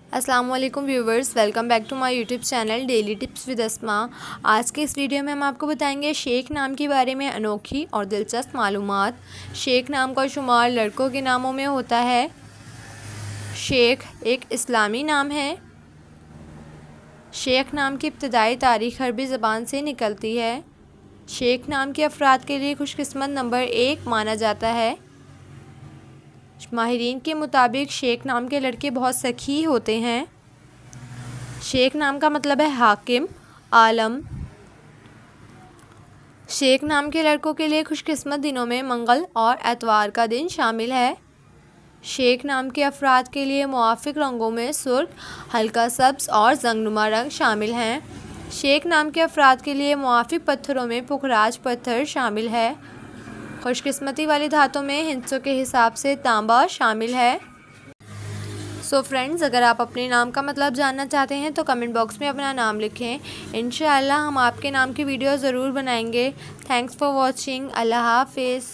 अस्सलाम वालेकुम viewers, welcome back to my YouTube channel daily tips with Asma. आज के इस वीडियो में हम आपको बताएंगे शेख नाम के बारे में अनोखी और दिलचस्प मालूमात। शेख नाम का शुमार लड़कों के नामों में होता है। शेख एक इस्लामी नाम है। शेख नाम की इब्तदाई तारीख़ अरबी ज़बान से निकलती है। शेख नाम के अफराद के लिए खुशकिस्मत नंबर 1 माना जाता है। माहिरीन के मुताबिक शेख नाम के लड़के बहुत सखी होते हैं। शेख नाम का मतलब है हाकिम, आलम। शेख नाम के लड़कों के लिए खुशकिस्मत दिनों में मंगल और एतवार का दिन शामिल है। शेख नाम के अफराद के लिए मुआफ़िक रंगों में सुर्ख, हल्का सब्ज़ और जंगनुमा रंग शामिल हैं। शेख नाम के अफराद के लिए मुआफ़िक पत्थरों में पुखराज पत्थर शामिल है। खुशकिस्मती वाली धातों में हिस्सों के हिसाब से तांबा शामिल है। सो फ्रेंड्स, अगर आप अपने नाम का मतलब जानना चाहते हैं तो कमेंट बॉक्स में अपना नाम लिखें। इंशाअल्लाह हम आपके नाम की वीडियो ज़रूर बनाएंगे। Thanks for watching. अल्लाह हाफिज़।